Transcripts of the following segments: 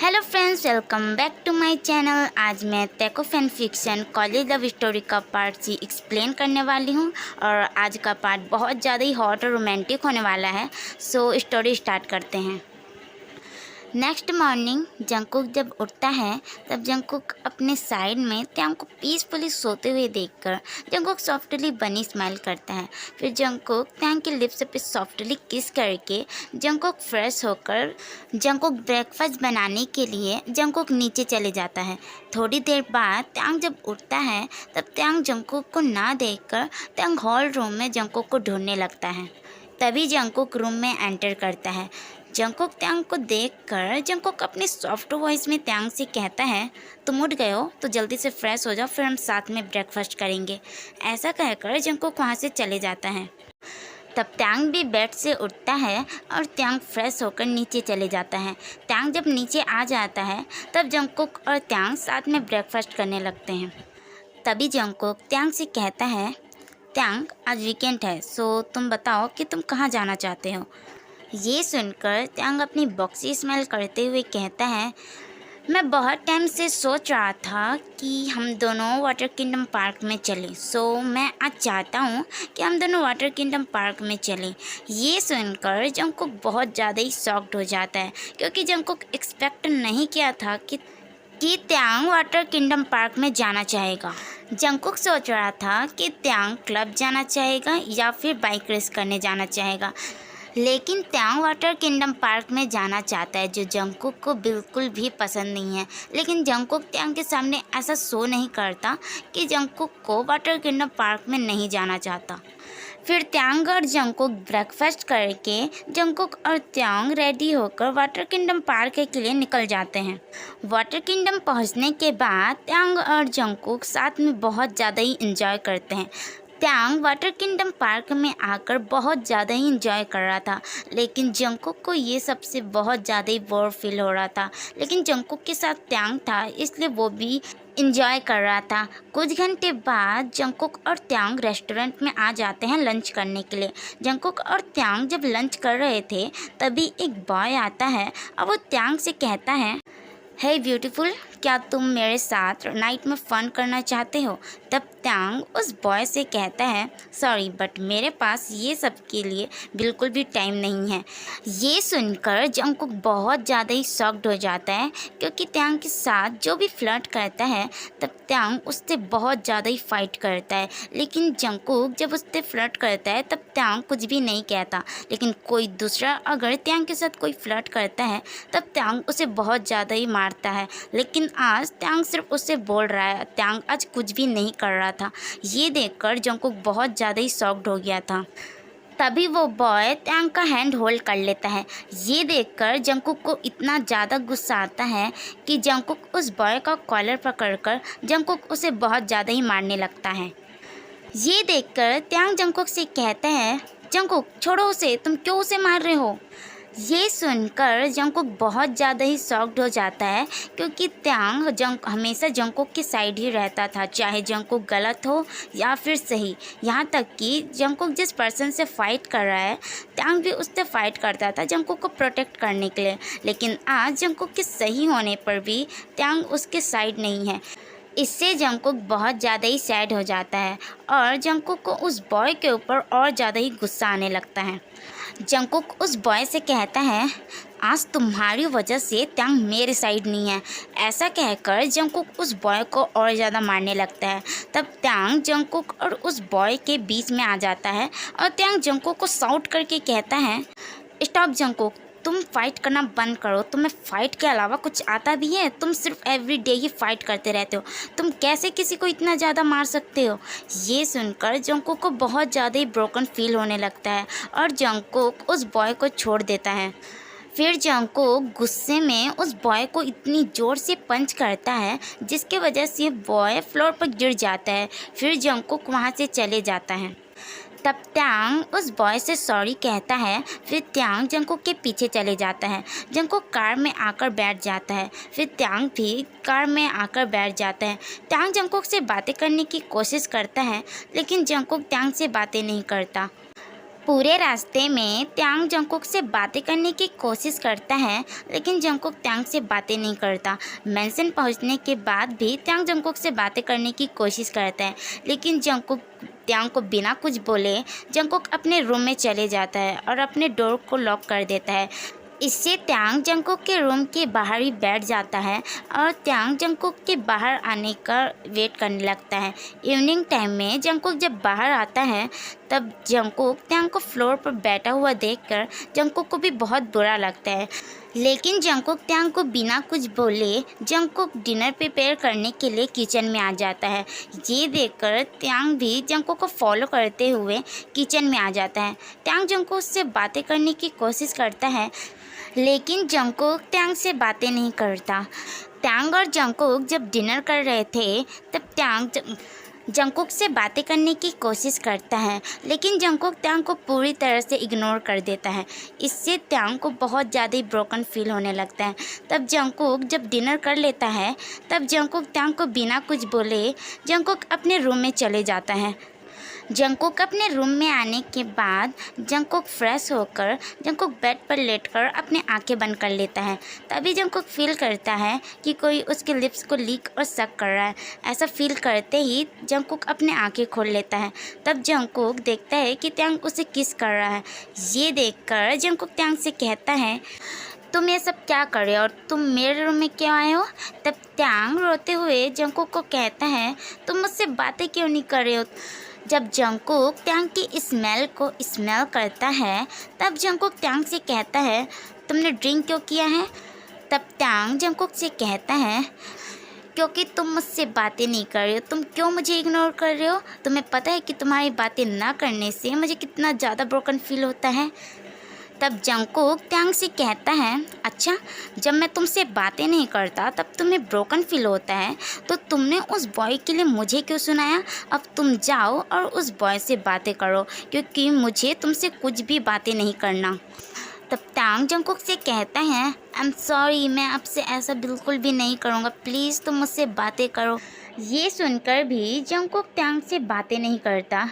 Hello friends, welcome back to my channel. आज मैं टेको fan fiction college love story का पार्ट 3 एक्सप्लेन करने वाली हूँ और आज का पार्ट बहुत ज़्यादा ही हॉट और रोमांटिक होने वाला है। सो स्टोरी स्टार्ट करते हैं। नेक्स्ट मॉर्निंग जंकुक जब उठता है तब जंकुक अपने साइड में त्यांग को पीसफुली सोते हुए देखकर जंकुक सॉफ्टली बनी स्माइल करता है। फिर जंकुक त्यांग के लिप्स पे सॉफ्टली किस करके जंकुक फ्रेश होकर जंकुक ब्रेकफास्ट बनाने के लिए जंकुक नीचे चले जाता है। थोड़ी देर बाद त्यांग जब उठता है तब त्यांग जंकुक को ना देखकर त्यांग हॉल रूम में जंकुक को ढूंढने लगता है। तभी जंकुक रूम में एंटर करता है। जंकुक त्यांग को देखकर जंकुक अपने सॉफ्ट वॉइस में त्यांग से कहता है, तुम उठ गए हो तो जल्दी से फ्रेश हो जाओ, फिर हम साथ में ब्रेकफास्ट करेंगे। ऐसा कहकर जंकुक वहाँ से चले जाता है। तब त्यांग भी बेड से उठता है और त्यांग फ्रेश होकर नीचे चले जाता है। त्यांग जब नीचे आ जाता है तब जंकुक और त्यांग साथ में ब्रेकफास्ट करने लगते हैं। तभी जंकुक त्यांग से कहता है, त्यांग आज वीकेंड है, सो तुम बताओ कि तुम कहाँ जाना चाहते हो। ये सुनकर त्यांग अपनी बॉक्सी स्मेल करते हुए कहता है, मैं बहुत टाइम से सोच रहा था कि हम दोनों वाटर किंगडम पार्क में चलें। सो मैं आज चाहता हूँ कि हम दोनों वाटर किंगडम पार्क में चलें। ये सुनकर जंकुक बहुत ज़्यादा ही शॉक्ड हो जाता है क्योंकि जंकुक एक्सपेक्ट नहीं किया था कि त्यांग वाटर किंगडम पार्क में जाना चाहेगा। जंकुक सोच रहा था कि त्यांग क्लब जाना चाहेगा या फिर बाइक रेस करने जाना चाहेगा, लेकिन त्यांग वाटर किंगडम पार्क में जाना चाहता है जो जंकुक को बिल्कुल भी पसंद नहीं है। लेकिन जंकुक त्यांग के सामने ऐसा शो नहीं करता कि जंकुक को वाटर किंगडम पार्क में नहीं जाना चाहता। फिर त्यांग और जंकुक ब्रेकफास्ट करके जंकुक और त्यांग रेडी होकर वाटर किंगडम पार्क के लिए निकल जाते हैं। वाटर किंगडम पहुंचने के बाद त्यांग और जंकुक साथ में बहुत ज़्यादा ही इंजॉय करते हैं। त्यांग वाटर किंगडम पार्क में आकर बहुत ज़्यादा ही इंजॉय कर रहा था, लेकिन जंकुक को ये सबसे बहुत ज़्यादा ही बोर फील हो रहा था। लेकिन जंकुक के साथ त्यांग था इसलिए वो भी इंजॉय कर रहा था। कुछ घंटे बाद जंकुक और त्यांग रेस्टोरेंट में आ जाते हैं लंच करने के लिए। जंकुक और त्यांग जब लंच कर रहे थे तभी एक बॉय आता है और वो त्यांग से कहता है, हे ब्यूटीफुल, क्या तुम मेरे साथ नाइट में फ़न करना चाहते हो। तब त्यांग उस बॉय से कहता है, सॉरी बट मेरे पास ये सब के लिए बिल्कुल भी टाइम नहीं है। ये सुनकर जंकुक बहुत ज़्यादा ही शॉक्ड हो जाता है क्योंकि त्यांग के साथ जो भी फ्लर्ट करता है तब त्यांग उससे बहुत ज़्यादा ही फाइट करता है। लेकिन जंकुक जब उससे फ्लर्ट करता है तब त्यांग कुछ भी नहीं कहता, लेकिन कोई दूसरा अगर त्यांग के साथ कोई फ्लर्ट करता है तब त्यांग उसे बहुत ज़्यादा ही मारता है। लेकिन आज त्यांग सिर्फ उससे बोल रहा है, त्यांग आज कुछ भी नहीं कर रहा था। ये देखकर जंकुक बहुत ज़्यादा ही शॉक्ड हो गया था। तभी वो बॉय त्यांग का हैंड होल्ड कर लेता है। ये देखकर जंकुक को इतना ज़्यादा गुस्सा आता है कि जंकुक उस बॉय का कॉलर पकड़कर जंकुक उसे बहुत ज़्यादा ही मारने लगता है। ये देखकर त्यांग जंकुक से कहता है, जंकुक छोड़ो उसे, तुम क्यों उसे मार रहे हो। ये सुनकर जंकुक बहुत ज़्यादा ही शॉक्ड हो जाता है क्योंकि त्यांग हमेशा जंकुक की साइड ही रहता था, चाहे जंकुक गलत हो या फिर सही। यहाँ तक कि जंकुक जिस पर्सन से फ़ाइट कर रहा है त्यांग भी उससे फ़ाइट करता था जंकुक को प्रोटेक्ट करने के लिए। लेकिन आज जंकुक के सही होने पर भी त्यांग उसके साइड नहीं है। इससे जंकुक बहुत ज़्यादा ही सैड हो जाता है और जंकुक को उस बॉय के ऊपर और ज़्यादा ही गुस्सा आने लगता है। जंकुक उस बॉय से कहता है, आज तुम्हारी वजह से त्यांग मेरे साइड नहीं है। ऐसा कहकर जंकुक उस बॉय को और ज़्यादा मारने लगता है। तब त्यांग जंकुक और उस बॉय के बीच में आ जाता है और त्यांग जंकुक को शाउट करके कहता है, स्टॉप जंकुक, तुम फाइट करना बंद करो। तुम्हें फ़ाइट के अलावा कुछ आता भी है? तुम सिर्फ एवरीडे ही फाइट करते रहते हो। तुम कैसे किसी को इतना ज़्यादा मार सकते हो। ये सुनकर जंकुक को बहुत ज़्यादा ही ब्रोकन फील होने लगता है और जंकुक उस बॉय को छोड़ देता है। फिर जंकुक गुस्से में उस बॉय को इतनी ज़ोर से पंच करता है जिसकी वजह से बॉय फ्लोर पर गिर जाता है। फिर जंकुक वहाँ से चले जाता है। तब त्यांग उस बॉय से सॉरी कहता है। फिर त्यांग जंकुक के पीछे चले जाता है। जंकुक कार में आकर बैठ जाता है। फिर त्यांग भी कार में आकर बैठ जाता है। त्यांग जंकुक से बातें करने की कोशिश करता है लेकिन जंकुक त्यांग से बातें नहीं करता। पूरे रास्ते में त्यांग जंगकुक से बातें करने की कोशिश करता है, लेकिन जंगकुक त्यांग से बातें नहीं करता। मेंशन पहुंचने के बाद भी त्यांग जंगकुक से बातें करने की कोशिश करता है, लेकिन जंगकुक त्यांग को बिना कुछ बोले जंगकुक अपने रूम में चले जाता है और अपने डोर को लॉक कर देता है। इससे त्यांग जंगकुक के रूम के बाहर ही बैठ जाता है और त्यांग जंगकुक के बाहर आने का वेट करने लगता है। इवनिंग टाइम में जंगकुक जब बाहर आता है तब जंगकुक त्यांग को फ्लोर पर बैठा हुआ देखकर जंगकुक को भी बहुत बुरा लगता है, लेकिन जंगकुक त्यांग को बिना कुछ बोले जंगकुक डिनर प्रिपेयर करने के लिए किचन में आ जाता है। ये देखकर त्यांग भी जंगकुक को फॉलो करते हुए किचन में आ जाता है। त्यांग जंगकुक से बातें करने की कोशिश करता है, लेकिन जंगकुक त्यांग से बातें नहीं करता। त्यांग और जंगकुक जब डिनर कर रहे थे तब त्यांग जंगकुक से बातें करने की कोशिश करता है, लेकिन जंगकुक त्यांग को पूरी तरह से इग्नोर कर देता है। इससे त्यांग को बहुत ज़्यादा ही ब्रोकन फील होने लगता है। तब जंगकुक जब डिनर कर लेता है तब जंगकुक त्यांग को बिना कुछ बोले जंगकुक अपने रूम में चले जाता है। जंगकुक अपने रूम में आने के बाद जंगकुक फ्रेश होकर जंगकुक बेड पर लेटकर अपने आंखें बंद कर लेता है। तभी जंगकुक फील करता है कि कोई उसके लिप्स को लीक और सक कर रहा है। ऐसा फील करते ही जंगकुक अपने आंखें खोल लेता है। तब जंगकुक देखता है कि त्यांग उसे किस कर रहा है। ये देखकर जंगकुक त्यांग से कहता है, तुम ये सब क्या कर रहे हो और तुम मेरे रूम में क्यों आए हो? तब त्यांग रोते हुए जंगकुक को कहता है, तुम मुझसे बातें क्यों नहीं कर रहे हो? जब जंगकुक त्यांग की स्मेल को स्मेल करता है तब जंगकुक त्यांग से कहता है, तुमने ड्रिंक क्यों किया है? तब त्यांग जंगकुक से कहता है, क्योंकि तुम मुझसे बातें नहीं कर रहे हो। तुम क्यों मुझे इग्नोर कर रहे हो? तुम्हें पता है कि तुम्हारी बातें ना करने से मुझे कितना ज़्यादा ब्रोकन फील होता है। तब जंगकुक त्यांग से कहता है, अच्छा, जब मैं तुमसे बातें नहीं करता तब तुम्हें ब्रोकन फील होता है, तो तुमने उस बॉय के लिए मुझे क्यों सुनाया? अब तुम जाओ और उस बॉय से बातें करो, क्योंकि मुझे तुमसे कुछ भी बातें नहीं करना। तब त्यांग जंगकुक से कहता है, आई एम सॉरी, मैं आपसे ऐसा बिल्कुल भी नहीं करूँगा, प्लीज़ तुम मुझसे बातें करो। ये सुनकर भी जंगकुक त्यांग से बातें नहीं करता।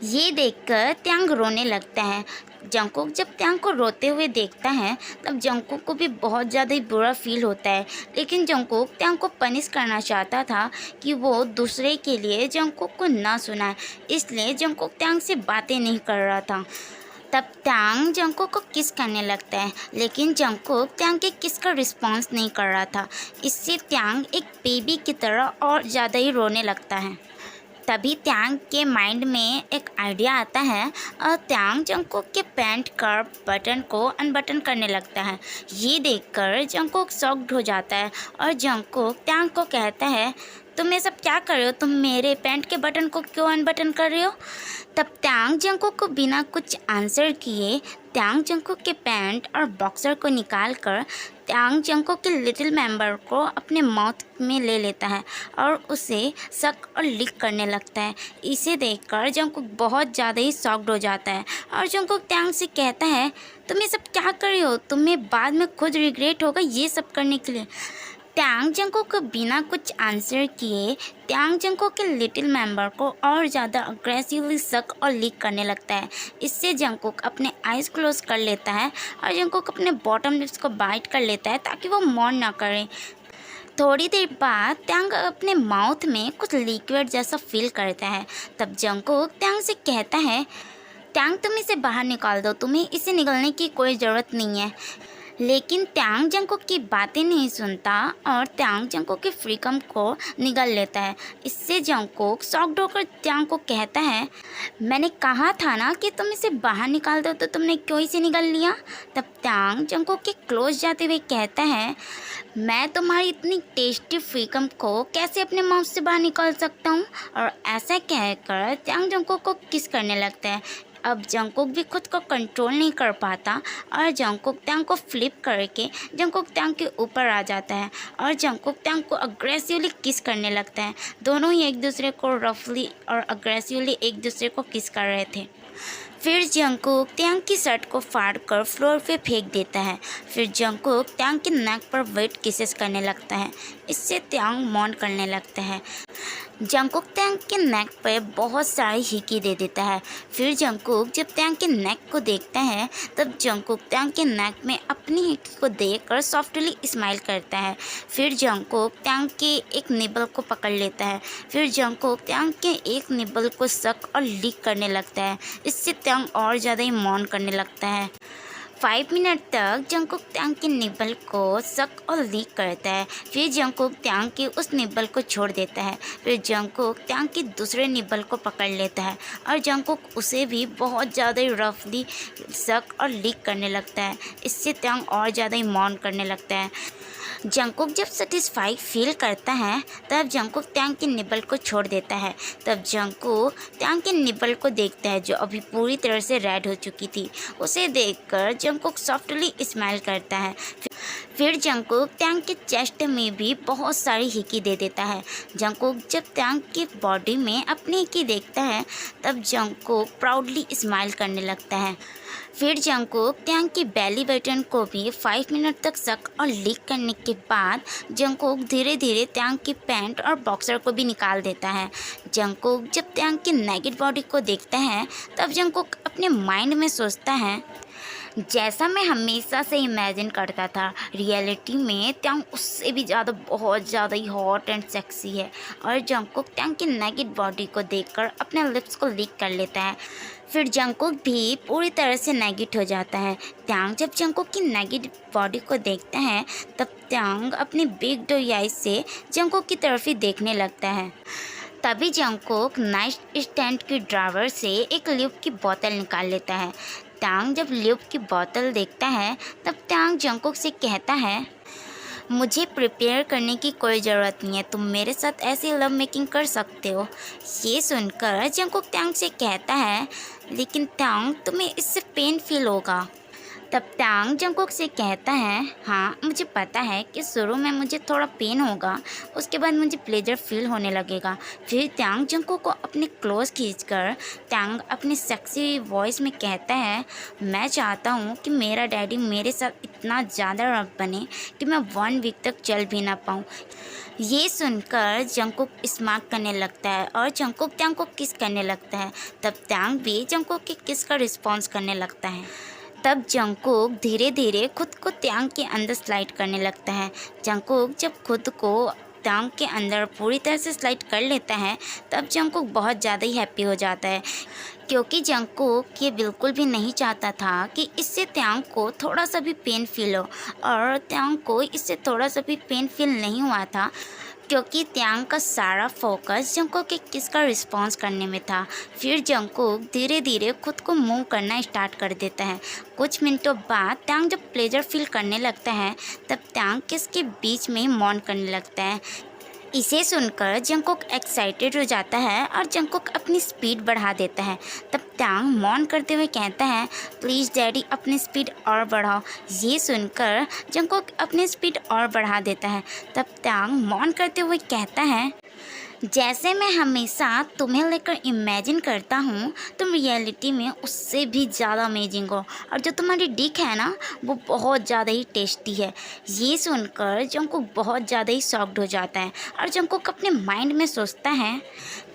ये देखकर त्यांग रोने लगता है। जंगकुक जब त्यांग को रोते हुए देखता है तब जंगकुक को भी बहुत ज़्यादा ही बुरा फील होता है, लेकिन जंगकुक त्यांग को पनिश करना चाहता था कि वो दूसरे के लिए जंगकुक को ना सुनाए, इसलिए जंगकुक त्यांग से बातें नहीं कर रहा था। तब त्यांग जंगकुक को किस करने लगता है, लेकिन जंगकुक त्यांग के किस का रिस्पॉन्स नहीं कर रहा था। इससे त्यांग एक बेबी की तरह और ज़्यादा ही रोने लगता है। तभी त्यांग के माइंड में एक आइडिया आता है और त्यांग जंगकुक के पैंट का बटन को अनबटन करने लगता है। ये देखकर जंगकुक शॉक्ड हो जाता है और जंगकुक त्यांग को कहता है, तुम ये सब क्या कर रहे हो? तुम मेरे पैंट के बटन को क्यों अनबटन कर रहे हो? तब त्यांग जंगकुक को बिना कुछ आंसर किए त्यांग जंगकुक के पैंट और बॉक्सर को निकाल कर त्यांग जंगकुक के लिटिल मेंबर को अपने माउथ में ले लेता है और उसे सक और लिक करने लगता है। इसे देखकर जंगकुक बहुत ज़्यादा ही शॉक्ड हो जाता है और जंगकुक त्यांग से कहता है, तुम ये सब क्या कर रहे हो? तुम्हें बाद में खुद रिग्रेट होगा ये सब करने के लिए। त्यांग जंगकुक को बिना कुछ आंसर किए त्यांग जंगकुक के लिटिल मेंबर को और ज़्यादा अग्रेसिवली सक और लीक करने लगता है। इससे जंगकुक अपने आइज़ क्लोज कर लेता है और जंगकुक अपने बॉटम लिप्स को बाइट कर लेता है ताकि वो मौन ना करे। थोड़ी देर बाद त्यांग अपने माउथ में कुछ लिक्विड जैसा फील करता है। तब जंगकुक त्यांग से कहता है, त्यांग तुम इसे बाहर निकाल दो, तुम्हें इसे निकलने की कोई ज़रूरत नहीं है। लेकिन त्यांग जंगकुक की बातें नहीं सुनता और त्यांग जंगकुक के फ्रीकम को निगल लेता है। इससे जंगकुक शॉक्ड होकर त्यांग को कहता है, मैंने कहा था ना कि तुम इसे बाहर निकाल दो, तो तुमने क्यों इसे निगल लिया? तब त्यांग जंगकुक के क्लोज जाते हुए कहता है, मैं तुम्हारी इतनी टेस्टी फ्रीकम को कैसे अपने माउथ से बाहर निकाल सकता हूँ? और ऐसा कहकर त्यांग जंगकुक को किस करने लगता है। अब जंगकुक भी खुद को कंट्रोल नहीं कर पाता और जंगकुक त्यांग को फ्लिप करके जंगकुक त्यांग के ऊपर आ जाता है और जंगकुक त्यांग को अग्रेसिवली किस करने लगता है। दोनों ही एक दूसरे को रफली और अग्रेसिवली एक दूसरे को किस कर रहे थे। फिर जंगकुक त्यांग की शर्ट को फाड़ कर फ्लोर पे फेंक देता है। फिर जंगकुक त्यांग के नेक पर वेट किसेस करने लगता है। इससे त्यांग मौन करने लगता है। जंगकुक टैंग के नेक पर बहुत सारी हिकी दे देता है। फिर जंगकुक जब टैंग के नेक को देखता है तब जंगकुक टैंग के नेक में अपनी हिकी को देखकर सॉफ्टली स्माइल करता है। फिर जंगकुक टैंग के एक निबल को पकड़ लेता है। फिर जंगकुक टैंग के एक निबल को सक और लीक करने लगता है। इससे टैंग और ज़्यादा ही मौन करने लगता है। 5 मिनट तक जंगकुक टैंग के निबल को सक और लीक करता है। फिर जंगकुक टैंग के उस निबल को छोड़ देता है। फिर जंगकुक टैंग के दूसरे निबल को पकड़ लेता है और जंगकुक उसे भी बहुत ज़्यादा रफली सक और लीक करने लगता है। इससे टैंग और ज़्यादा ही मौन करने लगता है। जंगकुक जब सेटिस्फाई फील करता है तब जंगकुक टैंग के निबल को छोड़ देता है। तब जंगकुक टैंग के निबल को देखता है जो अभी पूरी तरह से रेड हो चुकी थी। उसे देखकर जंगकुक सॉफ्टली स्माइल करता है। फिर जंगकुक टैंग के चेस्ट में भी बहुत सारी हिकी दे देता है। जंगकुक जब टैंग की बॉडी में अपनी हिकी देखता है तब जंगकुक प्राउडली स्माइल करने लगता है। फिर जंगकुक टैंग की बेली बटन को भी 5 मिनट तक सक और लीक करने के बाद जंगकुक धीरे धीरे टैंग की पैंट और बॉक्सर को भी निकाल देता है। जंगकुक जब टैंग की नेकेड बॉडी को देखता है तब जंगकुक अपने माइंड में सोचता है, जैसा मैं हमेशा से इमेजिन करता था, रियलिटी में टैंग उससे भी ज़्यादा बहुत ज़्यादा ही हॉट एंड सेक्सी है। और जंगकुक टैंग की नेकेड बॉडी को देखकर अपने लिप्स को लीक कर लेता है। फिर जंगकुक भी पूरी तरह से नेकेड हो जाता है। टैंग जब जंगकुक की नेकेड बॉडी को देखता है तब टैंग अपने बिग डोई आइज से जंगकुक की तरफ ही देखने लगता है। तभी जंगकुक नाइट स्टैंड की ड्रावर से एक ल्यूब की बोतल निकाल लेता है। टैंग जब ल्यूब की बोतल देखता है तब टैंग जंगकुक से कहता है, मुझे प्रिपेयर करने की कोई ज़रूरत नहीं है, तुम मेरे साथ ऐसी लव मेकिंग कर सकते हो। ये सुनकर जंगकुक टैंग से कहता है, लेकिन टैंग तुम्हें इससे पेन फील होगा। तब टैंग जंगकुक से कहता है, हाँ मुझे पता है कि शुरू में मुझे थोड़ा पेन होगा, उसके बाद मुझे प्लेजर फील होने लगेगा। फिर टैंग जंगकुक को अपने क्लोज खींचकर टैंग अपनी सेक्सी वॉइस में कहता है, मैं चाहता हूँ कि मेरा डैडी मेरे साथ इतना ज़्यादा रफ बने कि मैं 1 वीक तक चल भी ना पाऊँ। ये सुनकर जंगकुक स्माइल करने लगता है और जंगकुक टैंग को किस करने लगता है। तब टैंग भी जंगकुक के किस का रिस्पॉन्स करने लगता है। तब जंगकुक धीरे धीरे खुद को टैंग के अंदर स्लाइड करने लगता है। जंगकुक जब खुद को टैंग के अंदर पूरी तरह से स्लाइड कर लेता है तब जंगकुक बहुत ज़्यादा ही हैप्पी हो जाता है, क्योंकि जंगकुक ये बिल्कुल भी नहीं चाहता था कि इससे टैंग को थोड़ा सा भी पेन फील हो। और टैंग को इससे थोड़ा सा भी पेन फील नहीं हुआ था, क्योंकि टैंग का सारा फोकस जंगकुक के किस का रिस्पॉन्स करने में था। फिर जंगकुक धीरे धीरे खुद को मूव करना स्टार्ट कर देता है। कुछ मिनटों बाद टैंग जब प्लेजर फील करने लगता है तब टैंग किस के बीच में मौन करने लगता है। इसे सुनकर जंगकुक एक्साइटेड हो जाता है और जंगकुक अपनी स्पीड बढ़ा देता है। तब टैंग मौन करते हुए कहता है, प्लीज़ डैडी अपनी स्पीड और बढ़ाओ। ये सुनकर जंगकुक अपनी स्पीड और बढ़ा देता है। तब टैंग मौन करते हुए कहता है, जैसे मैं हमेशा तुम्हें लेकर इमेजिन करता हूँ तुम रियलिटी में उससे भी ज़्यादा अमेजिंग हो, और जो तुम्हारी डिक है ना वो बहुत ज़्यादा ही टेस्टी है। ये सुनकर जंगकुक बहुत ज़्यादा ही शॉक्ड हो जाता है और जंगकुक अपने माइंड में सोचता है,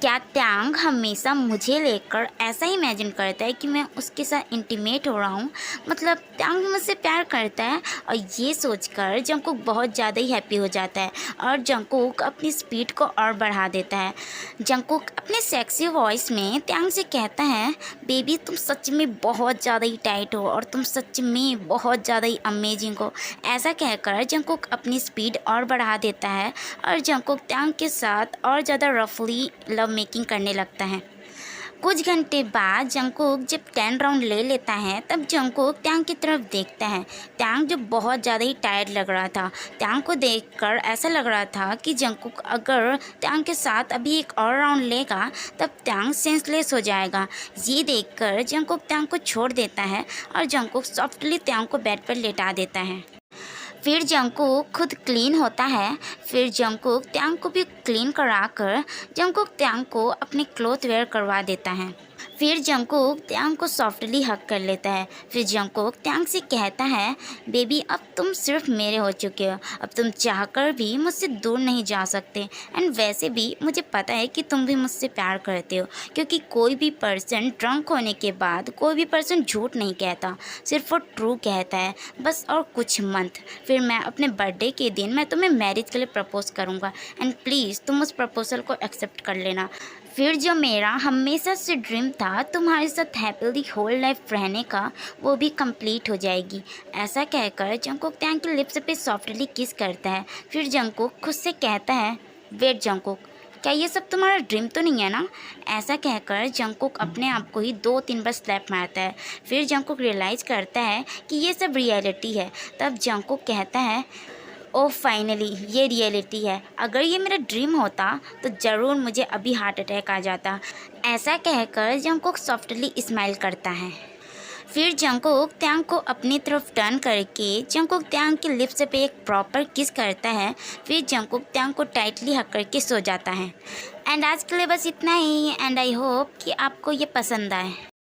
क्या टैंग हमेशा मुझे लेकर ऐसा ही इमेजिन करता है कि मैं उसके साथ इंटीमेट हो रहा हूँ, मतलब टैंग मुझसे प्यार करता है। और ये सोचकर जंगकुक बहुत ज़्यादा ही हैप्पी हो जाता है और जंगकुक अपनी स्पीड को और बढ़ा देता है। जंगकुक अपने सेक्सी वॉइस में टैंग से कहता है, बेबी तुम सच में बहुत ज़्यादा ही टाइट हो और तुम सच में बहुत ज़्यादा ही अमेजिंग हो। ऐसा कहकर जंगकुक अपनी स्पीड और बढ़ा देता है और जंगकुक टैंग के साथ और ज़्यादा रफली लव मेकिंग करने लगता है। कुछ घंटे बाद जंगकुक जब 10 राउंड ले लेता है तब जंगकुक टैंग की तरफ देखता है। टैंग जो बहुत ज़्यादा ही टायर्ड लग रहा था। टैंग को देखकर ऐसा लग रहा था कि जंगकुक अगर टैंग के साथ अभी एक और राउंड लेगा तब टैंग सेंसलेस हो जाएगा। ये देखकर जंगकुक टैंग को छोड़ देता है और जंगकुक सॉफ्टली टैंग को बेड पर लेटा देता है। फिर जंगकुक खुद क्लीन होता है। फिर जंगकुक टैंग को भी क्लीन कराकर जंगकुक टैंग को अपने क्लॉथ वेयर करवा देता है। फिर जंगकुक त्यांग को सॉफ्टली हग कर लेता है। फिर जंगकुक त्यांग से कहता है, बेबी अब तुम सिर्फ मेरे हो चुके हो, अब तुम चाहकर भी मुझसे दूर नहीं जा सकते। एंड वैसे भी मुझे पता है कि तुम भी मुझसे प्यार करते हो, क्योंकि कोई भी पर्सन ड्रंक होने के बाद कोई भी पर्सन झूठ नहीं कहता, सिर्फ वो ट्रू कहता है बस। और कुछ मंथ फिर मैं अपने बर्थडे के दिन मैं तुम्हें मैरिज के लिए प्रपोज़ करूँगा एंड प्लीज़ तुम उस प्रपोजल को एक्सेप्ट कर लेना। फिर जो मेरा हमेशा से ड्रीम था तुम्हारे साथ हैप्पीली होल लाइफ रहने का, वो भी कंप्लीट हो जाएगी। ऐसा कहकर जंगकुक त्यांग के लिप्स पे सॉफ्टली किस करता है। फिर जंगकुक खुद से कहता है, वेट जंगकुक, क्या ये सब तुम्हारा ड्रीम तो नहीं है ना? ऐसा कहकर जंगकुक अपने आप को ही 2-3 बार स्लैप मारता है। फिर जंगकुक रियलाइज़ करता है कि ये सब रियलिटी है। तब जंगकुक कहता है, ओह फाइनली ये रियलिटी है। अगर ये मेरा ड्रीम होता तो ज़रूर मुझे अभी हार्ट अटैक आ जाता। ऐसा कहकर जंगकुक सॉफ्टली स्माइल करता है। फिर जंगकुक त्यांग को अपनी तरफ टर्न करके जंगकुक त्यांग के लिप्स पे एक प्रॉपर किस करता है। फिर जंगकुक त्यांग को टाइटली हक करके सो जाता है। एंड आज के लिए बस इतना ही। एंड आई होप कि आपको ये पसंद आए।